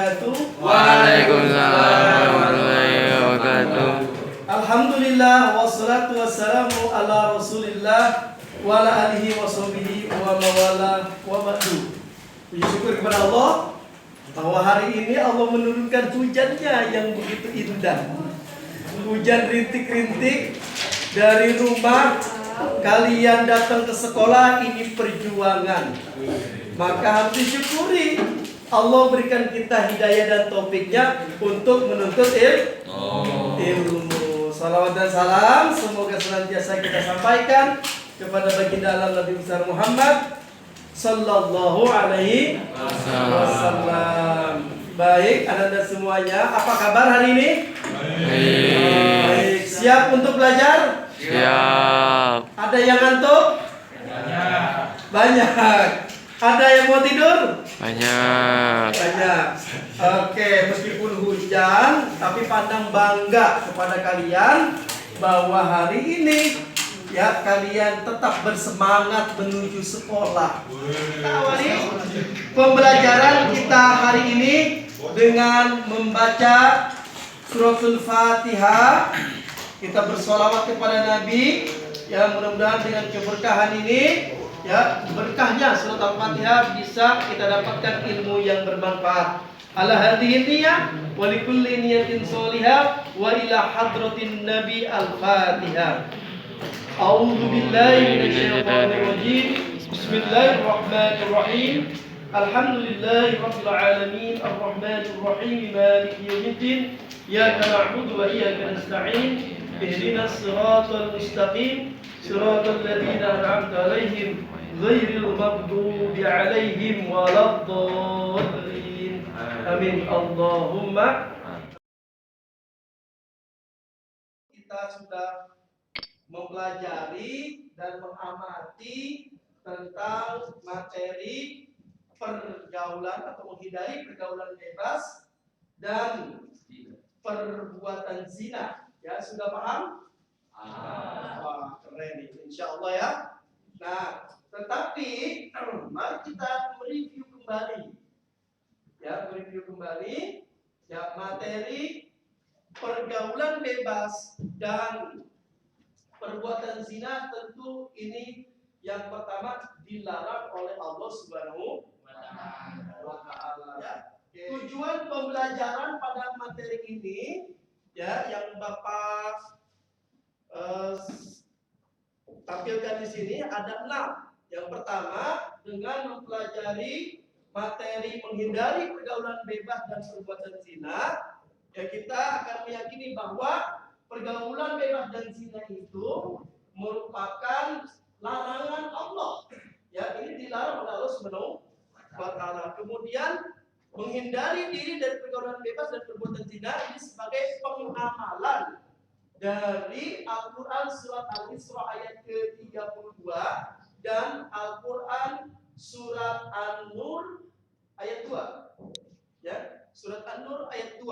wabarakatuh. Waalaikumsalam warahmatullahi wabarakatuh. Alhamdulillah wassalatu wassalamu ala Rasulillah wa ala alihi wa sahbihi wa mawala wa ba'du. Puji syukur kepada Allah bahwa hari ini Allah menurunkan hujannya yang begitu indah. Hujan rintik-rintik dari rumah kalian datang ke sekolah, ini perjuangan. Maka harus disyukuri. Allah berikan kita hidayah dan taufiknya untuk menuntut ilmu. Salawat dan salam semoga senantiasa kita sampaikan kepada baginda alam Nabi besar Muhammad sallallahu alaihi wasallam. Baik, Anda semuanya, apa kabar hari ini? Baik. Siap untuk belajar? Siap. Ada yang ngantuk? Banyak. Ada yang mau tidur? Banyak. Oke, meskipun hujan, tapi pandang bangga kepada kalian bahwa hari ini ya kalian tetap bersemangat menuju sekolah. Kita awali pembelajaran kita hari ini dengan membaca suratul Fatihah. Kita bersolawat kepada Nabi. Ya, mudah-mudahan dengan keberkahan ini, ya, berkahnya surat Al-Fatihah bisa kita dapatkan ilmu yang bermanfaat. Ala hadhihi niyyah wa likulli niyatin sholihah wa ila hadratin Nabi Al-Fatihah. A'udzu billahi minasyaitonir rajim. Bismillahirrahmanirrahim. Alhamdulillahi rabbil alamin arrahmanir rahim maliki yaumiddin. Iyyaka na'budu wa iyyaka nasta'in. Ihdinas siratal mustaqim. Siratal ladzina an'amta 'alaihim ghairil maghdubi 'alaihim waladdallin. Amin. Allahumma. Kita sudah mempelajari dan mengamati tentang materi pergaulan atau menghindari pergaulan bebas dan perbuatan zina. Ya, sudah paham? Wah, keren itu, insya Allah ya. Nah, tetapi mari kita mereview kembali. Ya, mereview kembali ya materi pergaulan bebas dan perbuatan zina. Tentu ini yang pertama dilarang oleh Allah Subhanahu wa Ta'ala. Ya. Tujuan pembelajaran pada materi ini ya yang Bapak tampilkan di sini ada 6. Yang pertama, dengan mempelajari materi menghindari pergaulan bebas dan perbuatan zina, ya kita akan meyakini bahwa pergaulan bebas dan zina itu merupakan larangan Allah. Ya, ini dilarang oleh Allah Subhanahu wa Ta'ala. Kemudian menghindari diri dari pergaulan bebas dan perbuatan zina ini sebagai pengamalan dari Al-Quran surat Al-Isra ayat ke-32 dan Al-Quran surat An-Nur ayat 2. Ya, surat An-Nur ayat 2.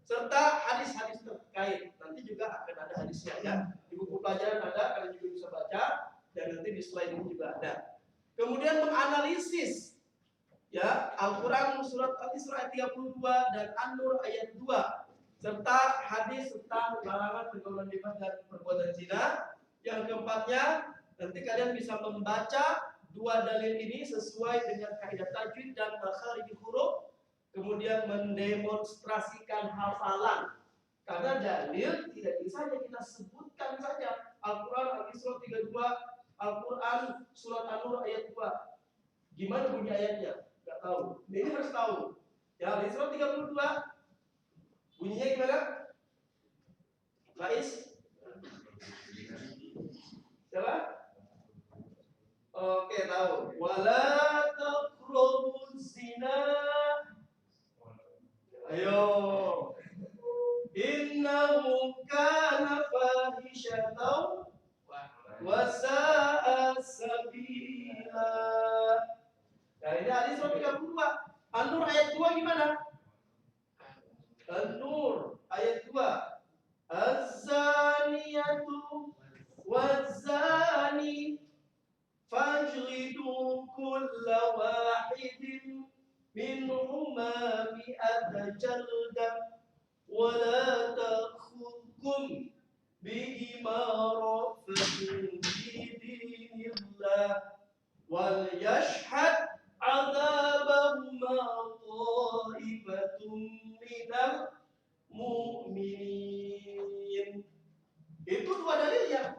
Serta hadis-hadis terkait. Nanti juga akan ada hadisnya ya. Di buku pelajaran ada, kalian juga bisa baca, dan nanti di slide ini juga ada. Kemudian menganalisis ya Al-Quran surat Al-Isra ayat 32 dan An-Nur ayat 2 serta hadis tentang larangan pergaulan bebas dan perbuatan zina. Yang keempatnya, nanti kalian bisa membaca dua dalil ini sesuai dengan kaidah tajwid dan makharijul huruf, kemudian mendemonstrasikan hafalan. Karena dalil tidak bisa hanya kita sebutkan saja. Al-Quran Al-Isra 32, Al-Quran surat An-Nur ayat 2. Gimana bunyi ayatnya? Enggak tahu. Ini harus tahu. Ya, Al-Isra 32 bunyinya gimana? Faiz? Siapa? Oke, tahu. Wala taqrabuz zina. Ayo. Innahu kana fahishatan wa sa'a sabila. Nah, ini hadis 32. An-Nur ayat 2 gimana? An-Nur ayat 2. Az-zaniyatu waz-zani fajlidu kulla wahidin منهما 100 جلدة ولا تأخذكم بهما رأفة في دين الله وليشهد عذابهما طائفة من المؤمنين. Itu dua dalilnya.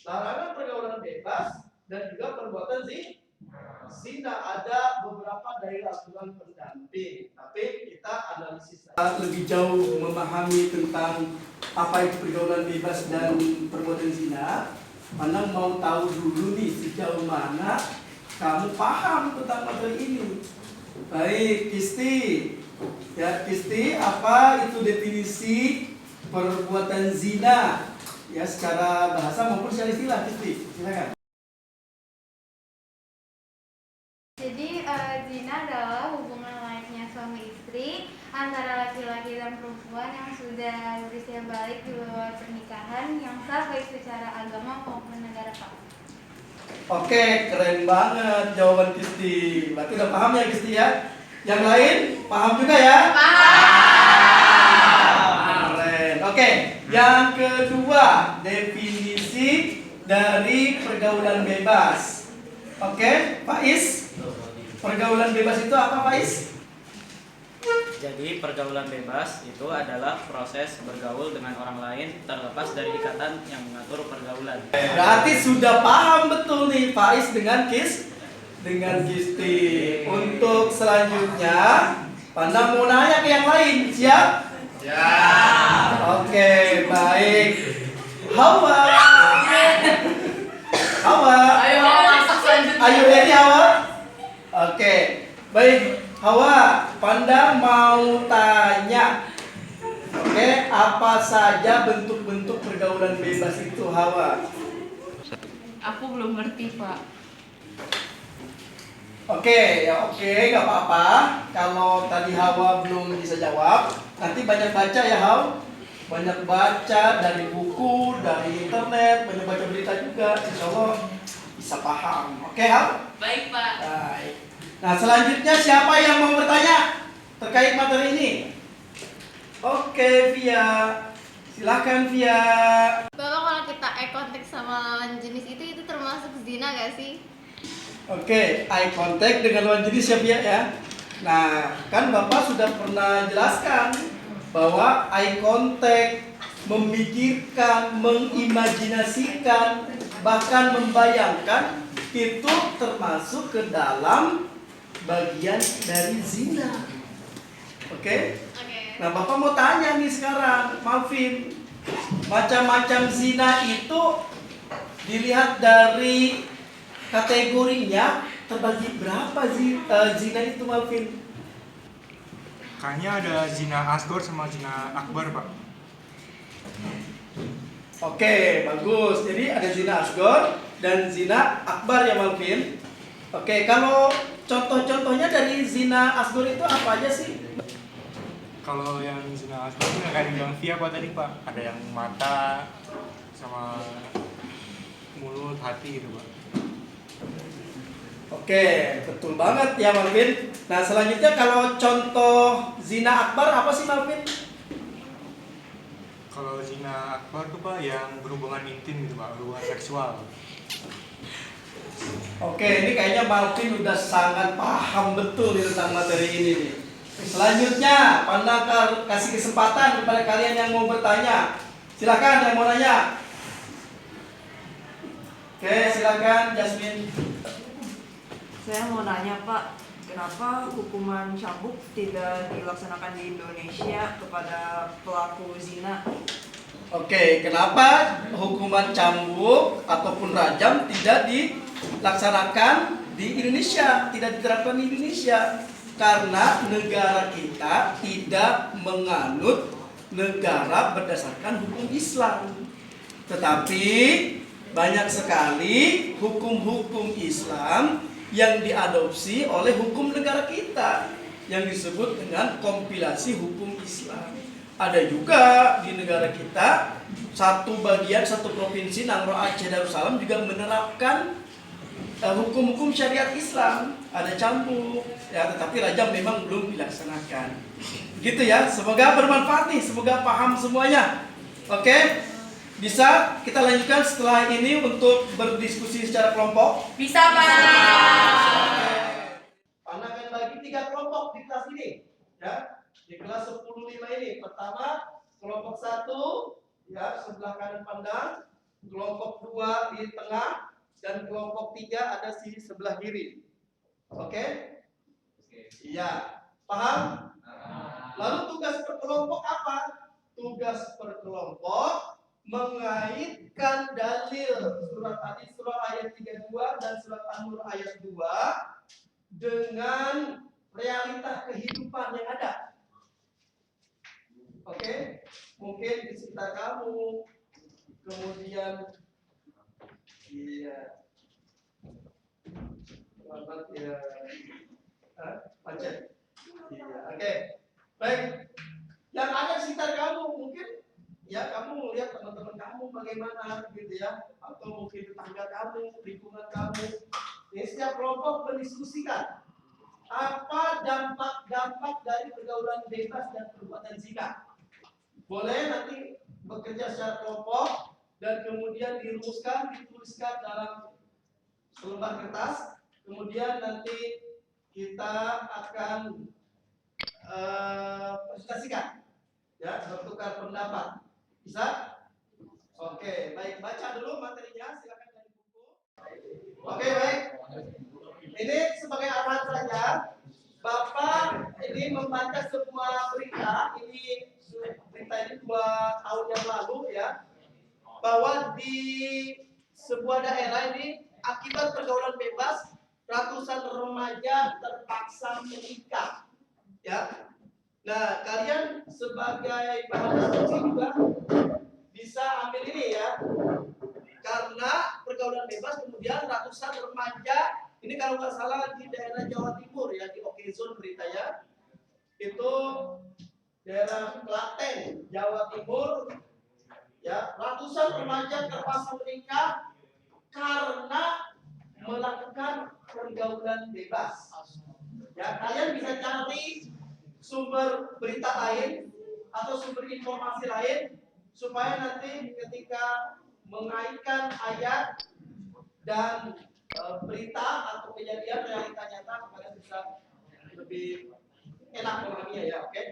Larangan pergaulan bebas dan juga perbuatan zina. Ada beberapa dalil aturan pendamping, tapi kita analisis lebih jauh memahami tentang apa itu pergaulan bebas dan perbuatan zina. Mana mau tahu dulu nih sejauh mana kamu paham tentang materi ini. Baik, Kisti. Ya, Kisti, apa itu definisi perbuatan zina? Ya, secara bahasa maupun secara istilah, Kisti. Silakan. Jadi zina adalah hubungan layaknya suami istri antara laki-laki dan perempuan yang sudah berusia balik di luar pernikahan yang sah baik secara agama maupun negara Pak. Oke, keren banget jawaban Kisti. Berarti udah paham ya Kisti ya? Yang lain paham juga ya? Paham. Keren. Oke, yang kedua definisi dari pergaulan bebas. Oke, Faiz. Pergaulan bebas itu apa, Faiz? Jadi pergaulan bebas itu adalah proses bergaul dengan orang lain terlepas dari ikatan yang mengatur pergaulan. Berarti sudah paham betul nih Faiz dengan Kisti. Untuk selanjutnya, Panda mau nanya ke yang lain, siap? Ya. Oke, baik. Hawa. Ayo ready Hawa? Oke, baik. Hawa, Panda mau tanya. Oke, apa saja bentuk-bentuk pergaulan bebas itu, Hawa? Aku belum ngerti, Pak. Oke, nggak apa-apa. Kalau tadi Hawa belum bisa jawab, nanti banyak baca ya, Hawa. Banyak baca dari buku, dari internet, banyak baca berita juga. Insya Allah bisa paham. Oke, Hawa? Baik, Pak. Baik. Nah, selanjutnya siapa yang mau bertanya terkait materi ini? Oke, Via. Silakan, Via. Bapak, kalau kita eye contact sama lawan jenis itu termasuk zina gak sih? Oke, eye contact dengan lawan jenis ya, Via ya. Nah, kan Bapak sudah pernah jelaskan bahwa eye contact memikirkan, mengimajinasikan, bahkan membayangkan itu termasuk ke dalam bagian dari zina. Oke? Nah, Bapak mau tanya nih sekarang, Malvin. Macam-macam zina itu dilihat dari kategorinya terbagi berapa zina itu, Malvin? Kayaknya ada zina asghar sama zina akbar, Pak. Oke, bagus. Jadi ada zina asghar dan zina akbar ya, Malvin. Oke, kalau contoh-contohnya dari zina asghar itu apa aja sih? Kalau yang zina asghar itu yang kayak bilang Via Pak tadi, Pak. Ada yang mata sama mulut, hati gitu, Pak. Oke, betul banget ya, Malvin. Nah, selanjutnya kalau contoh zina akbar apa sih, Malvin? Kalau zina akbar tuh, Pak, yang berhubungan intim gitu, Pak, berhubungan seksual. Oke, ini kayaknya Malvin udah sangat paham betul nih tentang materi ini nih. Selanjutnya, Panda kasih kesempatan kepada kalian yang mau bertanya. Silakan yang mau nanya. Oke, silakan Jasmine. Saya mau nanya Pak, kenapa hukuman cambuk tidak dilaksanakan di Indonesia kepada pelaku zina? Oke, kenapa hukuman cambuk ataupun rajam tidak dilaksanakan di Indonesia, tidak diterapkan di Indonesia? Karena negara kita tidak menganut negara berdasarkan hukum Islam. Tetapi banyak sekali hukum-hukum Islam yang diadopsi oleh hukum negara kita yang disebut dengan kompilasi hukum Islam. Ada juga di negara kita satu bagian, satu provinsi Nangro Aceh Darussalam juga menerapkan hukum-hukum syariat Islam, ada cambuk, ya, tetapi rajam memang belum dilaksanakan. Gitu ya, semoga bermanfaat nih, semoga paham semuanya. Oke, bisa kita lanjutkan setelah ini untuk berdiskusi secara kelompok. Bisa, Pak. Oke. Anda akan bagi 3 kelompok di kelas ini, ya, di kelas 10-5 ini. Pertama, kelompok 1, ya, sebelah kanan pandang, kelompok 2 di tengah, dan kelompok 3 ada di sebelah kiri. Oke? Iya. Paham? Lalu tugas per kelompok apa? Tugas per kelompok mengaitkan dalil surat Al-Isra ayat 32 dan surat An-Nur ayat 2 dengan realita kehidupan yang ada. Oke? Mungkin di sekitar kamu, kemudian iya. Selamat ya. Baca. Iya, oke. Baik. Yang ada di sekitar kamu mungkin ya kamu melihat teman-teman kamu bagaimana gitu ya, atau mungkin tetangga kamu, lingkungan kamu. Ini setiap kelompok mendiskusikan apa dampak-dampak dari pergaulan bebas dan perbuatan zina. Boleh nanti bekerja secara kelompok dan kemudian dirumuskan, dituliskan dalam selembar kertas. Kemudian nanti kita akan presentasikan, ya, bertukar pendapat. Bisa? Oke, baik, baca dulu materinya, silakan dari buku. Oke, baik. Ini sebagai arahan saja. Bapak ini membaca sebuah berita. Berita ini 2 tahun yang lalu, ya, bahwa di sebuah daerah ini akibat pergaulan bebas ratusan remaja terpaksa menikah, ya. Nah, kalian sebagai bahan diskusi juga bisa ambil ini ya, karena pergaulan bebas kemudian ratusan remaja ini kalau nggak salah di daerah Jawa Timur ya, di Okezon beritanya itu daerah Klaten, Jawa Timur, ya, ratusan remaja terpaksa menikah karena melakukan pergaulan bebas. Ya, kalian bisa cari sumber berita lain atau sumber informasi lain supaya nanti ketika mengaitkan ayat dan berita atau kejadian realita nyata kalian bisa lebih enak memahaminya ya, oke?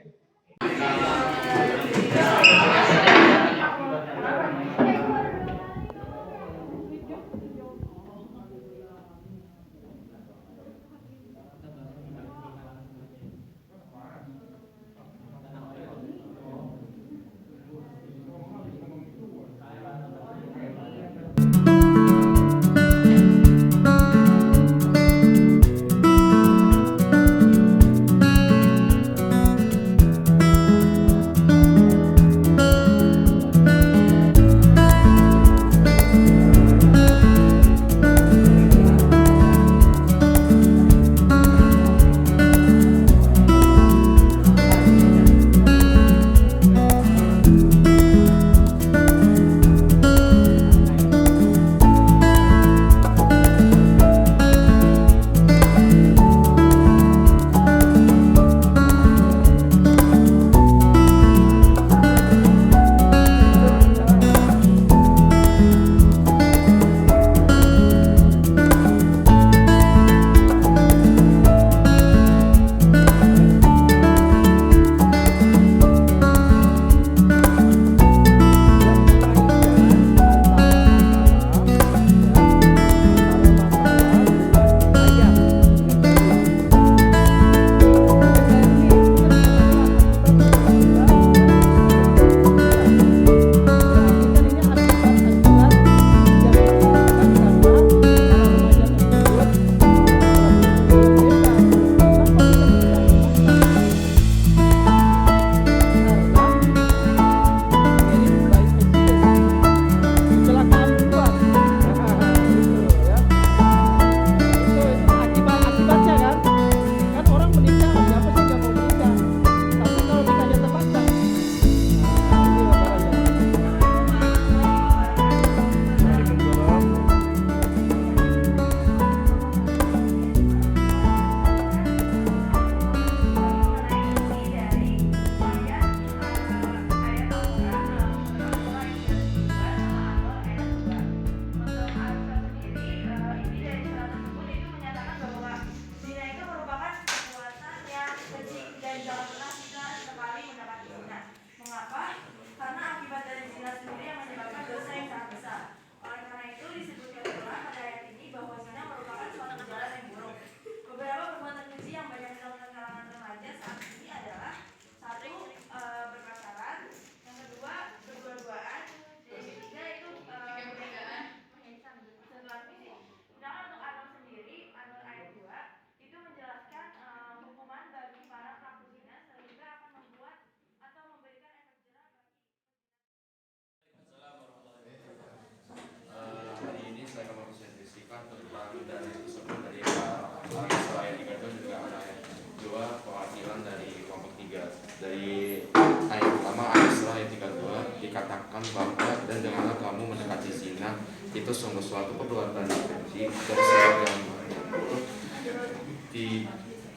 sama suatu perbuatan yang keji dan sebagainya.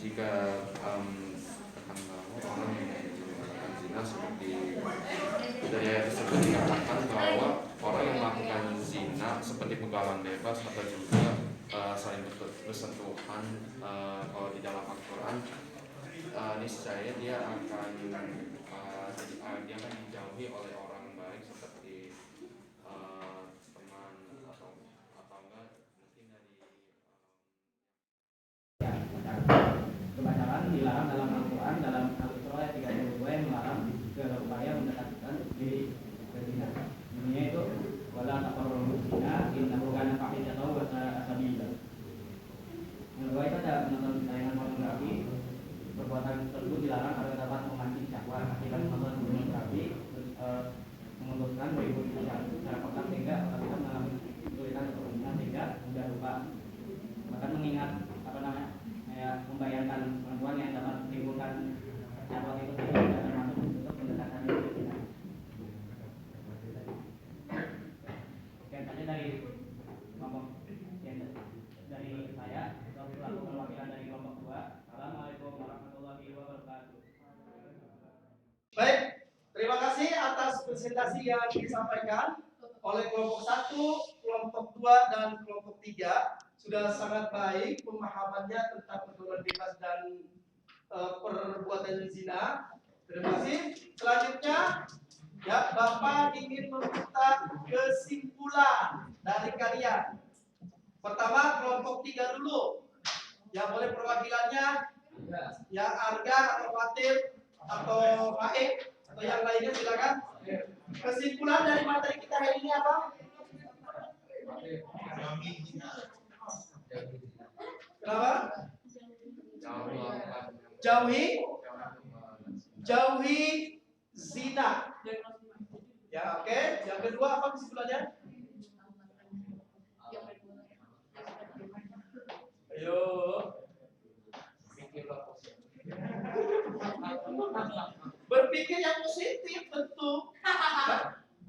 Jika orang yang melakukan zina seperti dari ayat tersebut dikatakan bahwa orang yang melakukan zina seperti pegawan bebas atau juga saling bersentuhan kalau di dalam Al-Quran niscaya dia akan dia akan dijauhi oleh orang baik seperti teman atau enggak mungkin dari Kepacaran dilarang dalam Al-Quran dalam Al-Isra ayat 32 yang melarang segala upaya mendekatkan diri ke zina. Bunyinya itu wala taqrabuz zina innahu kana fahishatan wa sa'a sabila. Yang kedua itu ada menonton tayangan pornografi. Perbuatan tersebut dilarang karena dapat memancing syahwat. Akibat menonton pornografi memutuskan berikut secara kotak sehingga otak kita mengalami kesulitan untuk mengingat sehingga mudah lupa. Bahkan mengingat membayangkan perempuan yang dapat menimbulkan syahwat itu tidak termasuk untuk mendekatkan diri ke zina. Sekian saja dari kelompok dari saya, selaku perwakilan dari kelompok 2. Assalamualaikum warahmatullahi wabarakatuh. Baik, terima kasih atas presentasi yang disampaikan oleh kelompok 1, kelompok 2, dan kelompok 3. Sudah sangat baik pemahamannya tentang pergaulan bebas dan perbuatan zina. Terima kasih. Selanjutnya, ya, Bapak ingin meminta kesimpulan dari kalian. Pertama, kelompok 3 dulu. Ya, boleh perwakilannya. Ya, Arga atau Fatir atau Haik atau yang lainnya silakan. Kesimpulan dari materi kita hari ini apa? Kenapa? Jauhi zina. Ya, oke. Yang kedua apa kesimpulannya? Ayo. Berpikir yang positif tentu.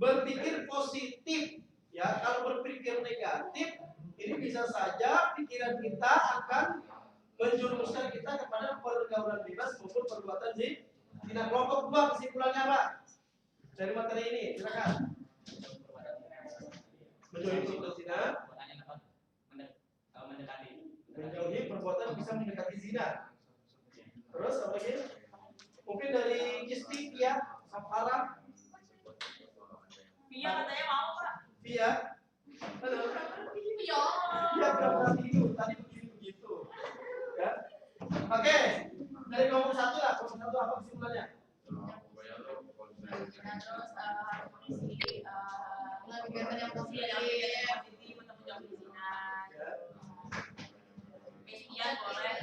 Berpikir positif. Ya, kalau berpikir negatif, ini bisa saja pikiran kita akan menjurumuskan kita kepada pergaulan bebas maupun perbuatan zina. Kelompok 2 kesimpulannya apa? Dari materi ini, silakan. Menjauhi perbuatan zina. Menjauhi perbuatan bisa mendekati zina. Terus apa lagi? Mungkin dari Isti, ya, Samara. Pia katanya mau, Pak. Pia. Halo. Pia. Pia berapa itu? Tadi begitu. Ya. Oke. Dari kelompok 1 lah. Kelompok 1 apa kesimpulannya? Terus kondisi kegiatan yang positif untuk menjauhi zina. Bestian boleh.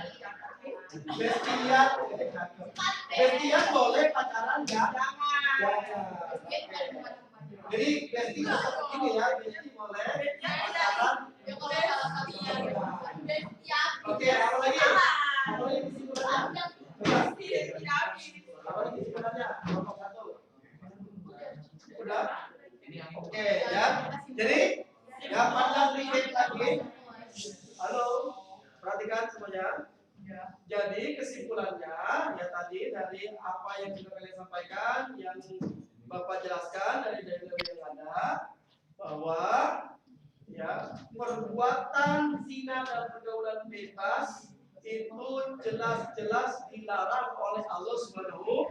Bestian boleh, pacaran jangan. Jadi bestian seperti ini ya, bestian boleh, pacaran. Oke, apa lagi? Apa lagi kesimpulannya? Apa lagi kesimpulannya? Kelompok 1. Udah? Oke, ya. Jadi ya, pandang sedikit lagi. Halo, perhatikan semuanya. Jadi kesimpulannya ya tadi dari apa yang sudah kalian sampaikan, yang Bapak jelaskan dari dalil yang ada, bahwa ya perbuatan zina dan pergaulan bebas itu jelas-jelas dilarang oleh Allah Subhanahu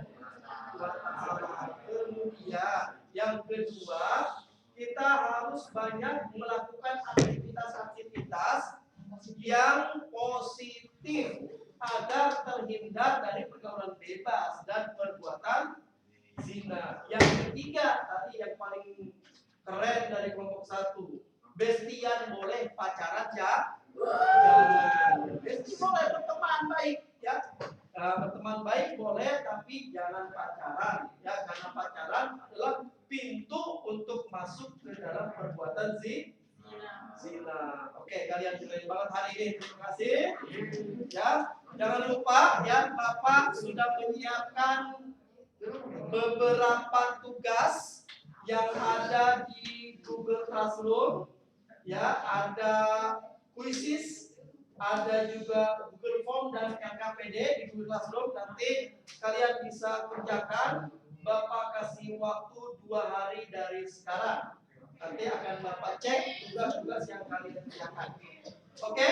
wa Ta'ala. Kemudian yang kedua, kita harus banyak melakukan aktivitas-aktivitas yang positif agar terhindar dari pergaulan bebas dan perbuatan zina. Yang ketiga tadi yang paling keren dari kelompok 1, bestian boleh, pacaran ya. Bestian boleh, berteman baik ya. Berteman baik boleh, tapi jangan pacaran ya, karena pacaran adalah pintu untuk masuk ke dalam perbuatan zina. Oke, kalian keren banget hari ini. Terima kasih. Ya, jangan lupa ya, Bapak sudah menyiapkan beberapa tugas yang ada di Google Classroom. Ya, ada kuisis, ada juga Google Form dan LKPD di Google Classroom. Nanti kalian bisa kerjakan. Bapak kasih waktu 2 hari dari sekarang. Nanti akan Bapak cek tugas-tugas yang kalian kerjakan. Oke?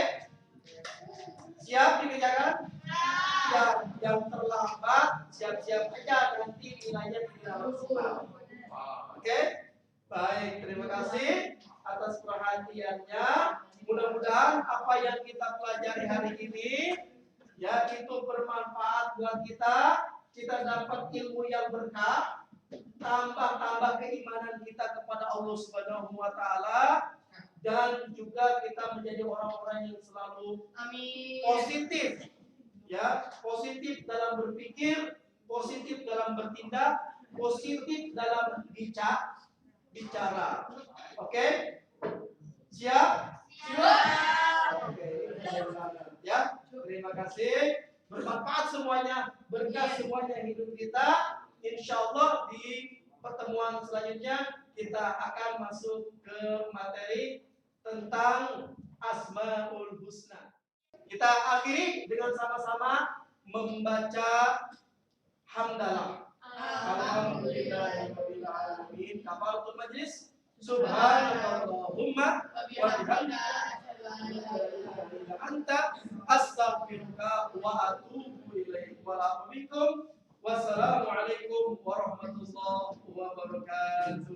Siap dikerjakan? Yang terlambat siap-siap aja, nanti nilainya tidak maksimal. Oke? Baik, terima kasih atas perhatiannya. Mudah-mudahan apa yang kita pelajari hari ini ya itu bermanfaat buat kita. Kita dapat ilmu yang berkah, tambah keimanan kita kepada Allah Subhanahu wa taala, dan juga kita menjadi orang-orang yang selalu positif. Ya, positif dalam berpikir, positif dalam bertindak, positif dalam bicara. Oke? Siap? Oke, ya. Terima kasih. Bermanfaat semuanya, berkah semuanya hidup kita. Insya Allah di pertemuan selanjutnya kita akan masuk ke materi tentang Asmaul Husna. Kita akhiri dengan sama-sama membaca hamdalah. Alhamdulillahirabbil alamin. Kafaratul majlis. Subhanallahumma wa bihamdika anta astaghfiruka wa atubu ilaik. Wassalamualaikum warahmatullahi wabarakatuh.